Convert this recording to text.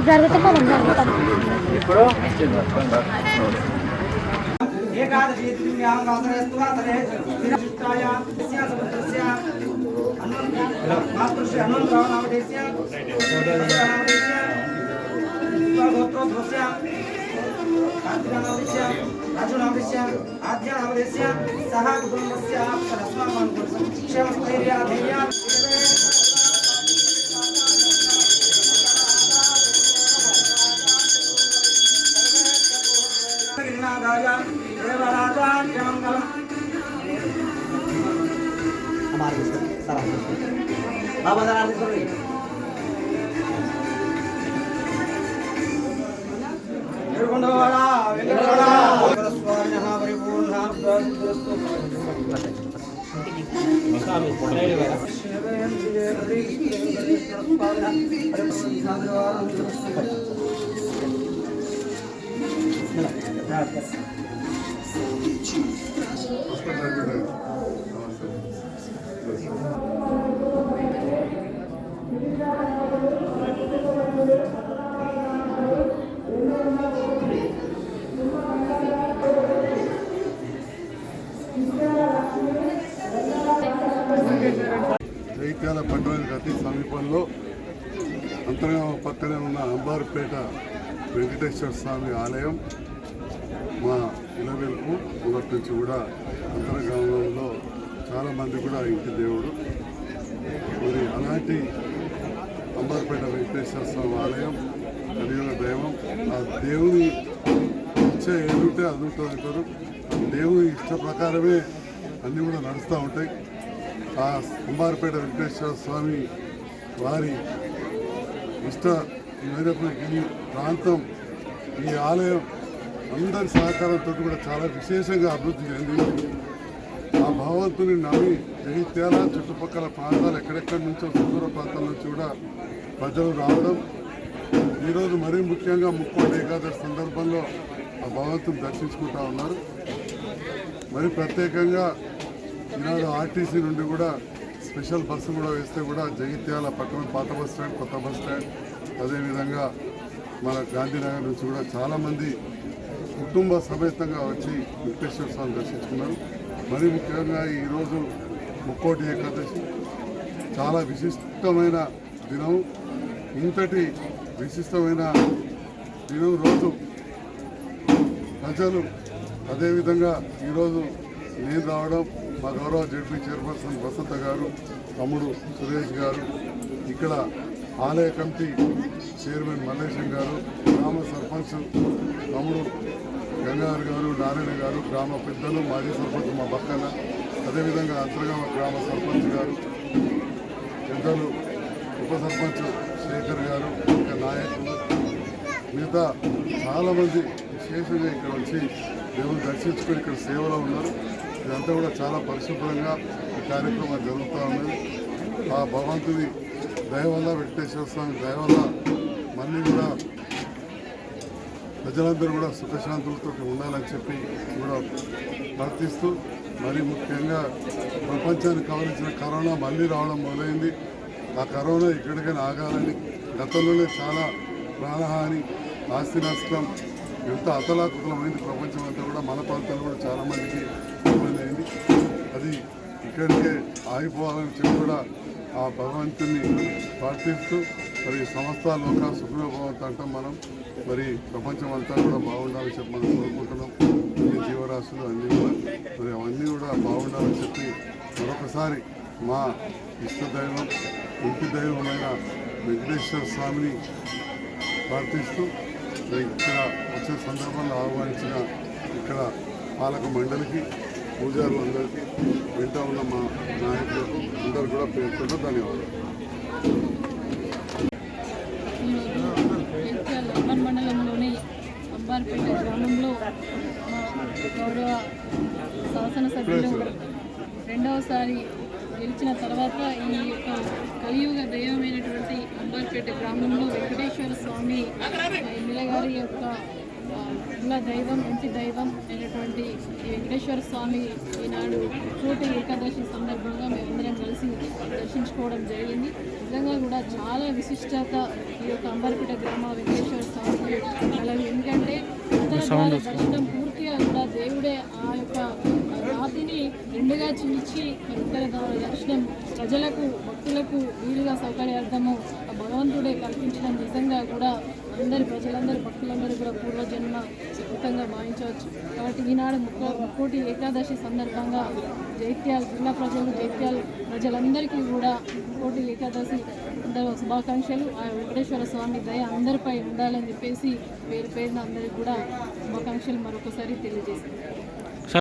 జరిగితే మనం జరుగుతాం. జైత్యాల పట్టణానికి అతి సమీపంలో అంతర్గామ పక్కనే ఉన్న అంబార్పేట వెంకటేశ్వర స్వామి ఆలయం మా ఇలవెలుపు మొదటి నుంచి కూడా అంతర్గామంలో చాలామంది కూడా ఇంటి దేవుడు. మరి అలాంటి అంబార్పేట వెంకటేశ్వర స్వామి ఆలయం కలియుగ దైవం. ఆ దేవుని ఇచ్చే ఏదుంటే అది ఉంటుంది. దేవుని ఇష్ట ప్రకారమే అన్నీ కూడా నడుస్తూ ఉంటాయి. ఆ అంబార్పేట వెంకటేశ్వర స్వామి వారి ఇష్ట మేరకు ఈ ప్రాంతం, ఈ ఆలయం అందరి సహకారంతో కూడా చాలా విశేషంగా అభివృద్ధి చెందింది. ఆ భగవంతుని నమ్మి జగిత్యాల చుట్టుపక్కల ప్రాంతాలు ఎక్కడెక్కడి నుంచో సుదూర ప్రాంతాల నుంచి కూడా ప్రజలు రావడం, ఈరోజు మరీ ముఖ్యంగా ముక్కోటి ఏకాదశి సందర్భంలో ఆ భగవంతుని దర్శించుకుంటా ఉన్నారు. మరి ప్రత్యేకంగా ఈనాడు ఆర్టీసీ నుండి కూడా స్పెషల్ బస్సు కూడా వేస్తే కూడా జగిత్యాల పట్టణం పాత బస్ స్టాండ్, కొత్త బస్ స్టాండ్, అదేవిధంగా మన గాంధీనగర్ నుంచి కూడా చాలామంది కుటుంబ సమేతంగా వచ్చి వెంకటేశ్వర స్వామి దర్శించుకున్నారు. మరి ముఖ్యంగా ఈరోజు ముక్కోటి ఏకాదశి చాలా విశిష్టమైన దినం. ఇంతటి విశిష్టమైన దినం రోజు ప్రజలు, అదేవిధంగా ఈరోజు నేను రావడం, మా గౌరవ జడ్పీ చైర్పర్సన్ వసంత గారు, తమ్ముడు సురేష్ గారు, ఇక్కడ ఆలయ కమిటీ చైర్మన్ మల్లేశం గారు, గ్రామ సర్పంచ్ తమ్ముడు గంగాధర్ గారు, నారాయణ గారు, గ్రామ పెద్దలు, మాజీ సర్పంచ్ మా పక్కన, అదేవిధంగా అంతర్గామ గ్రామ సర్పంచ్ గారు, పెద్దలు ఉప సర్పంచ్ శేఖర్ గారు, ఇంకా నాయకులు, మిగతా చాలామంది విశేషంగా ఇక్కడ వచ్చి దేవుని దర్శించుకొని ఇక్కడ సేవలో ఉన్నారు. ఇదంతా కూడా చాలా పరిశుభ్రంగా ఈ కార్యక్రమాలు జరుగుతూ ఉన్నది. ఆ భగవంతుని దయ వల్ల, వెంకటేశ్వర స్వామి దయ వల్ల మళ్ళీ కూడా ప్రజలందరూ కూడా సుఖశాంతులతో ఉండాలని చెప్పి కూడా ప్రార్థిస్తూ, మరి ముఖ్యంగా ప్రపంచానికి కవరించిన కరోనా మళ్ళీ రావడం మొదలైంది. ఆ కరోనా ఇక్కడికైనా ఆగాలని, గతంలోనే చాలా ప్రాణహాని, ఆస్తి నష్టం, ఎంత అతలాకుతలమైంది ప్రపంచం అంతా కూడా. మన ప్రాంతాల్లో కూడా చాలామందికి ఇబ్బంది అయింది. అది ఇక్కడికే ఆగిపోవాలని చెప్పి కూడా ఆ భగవంతుని ప్రార్థిస్తూ, మరి సమస్త లోక సుఖభవంత అంటాం మనం. మరి ప్రపంచం అంతా కూడా బాగుండాలని చెప్పి మనం కోరుకుంటున్నాం. అన్ని జీవరాశులు అన్నీ కూడా మరి అవన్నీ కూడా బాగుండాలని చెప్పి మరొకసారి మా ఇష్టదైవం, ఇంటి దైవమైన వెంకటేశ్వర స్వామిని ప్రార్థిస్తూ, ఇక్కడ వచ్చే సందర్భంలో ఆహ్వానించిన ఇక్కడ పాలక మండలికి, పూజారులందరికీ, వింటా ఉన్న మా నాయకులకు అందరూ కూడా పేర్కొంటూ ధన్యవాదాలు. మండలంలోని అంబార్పేట గ్రామంలో మా గౌరవ శాసనసభ్యులు రెండవసారి గెలిచిన తర్వాత ఈ యొక్క కలియుగ దైవమైనటువంటి అంబార్పేట గ్రామంలో వెంకటేశ్వర స్వామి ఎమ్మెల్యే గారి యొక్క కుల దైవం ఇంటి దైవం అయినటువంటి ఈ వెంకటేశ్వర స్వామి ఈనాడు కోటి ఏకాదశి సందర్భంగా మేమందరం కలిసి దర్శించుకోవడం జరిగింది. నిజంగా కూడా చాలా విశిష్టత ఈ యొక్క అంబర్పేట గ్రామ వెంకటేశ్వర స్వామికి కలదు. ఎందుకంటే ఉత్తర ద్వార దర్శనం పూర్తిగా కూడా దేవుడే ఆ యొక్క రాతిని రెండుగా చీల్చి ఉత్తర ద్వార దర్శనం ప్రజలకు భక్తులకు వీలుగా సౌకర్యార్థము భగవంతుడే కల్పించడం నిజంగా కూడా ప్రజలందరూ భక్తులందరూ కూడా పూర్వజన్మ సుఖంగా భావించవచ్చు. కాబట్టి ఈనాడు ముక్కోటి ఏకాదశి సందర్భంగా జైత్యాల జిల్లా జైత్యాల ప్రజలందరికీ కూడా ముక్కోటి ఏకాదశి శుభాకాంక్షలు. ఆ వెంకటేశ్వర స్వామి దయ అందరిపై ఉండాలని చెప్పేసి పేరున అందరికీ కూడా శుభాకాంక్షలు మరొకసారి తెలియజేస్తాను.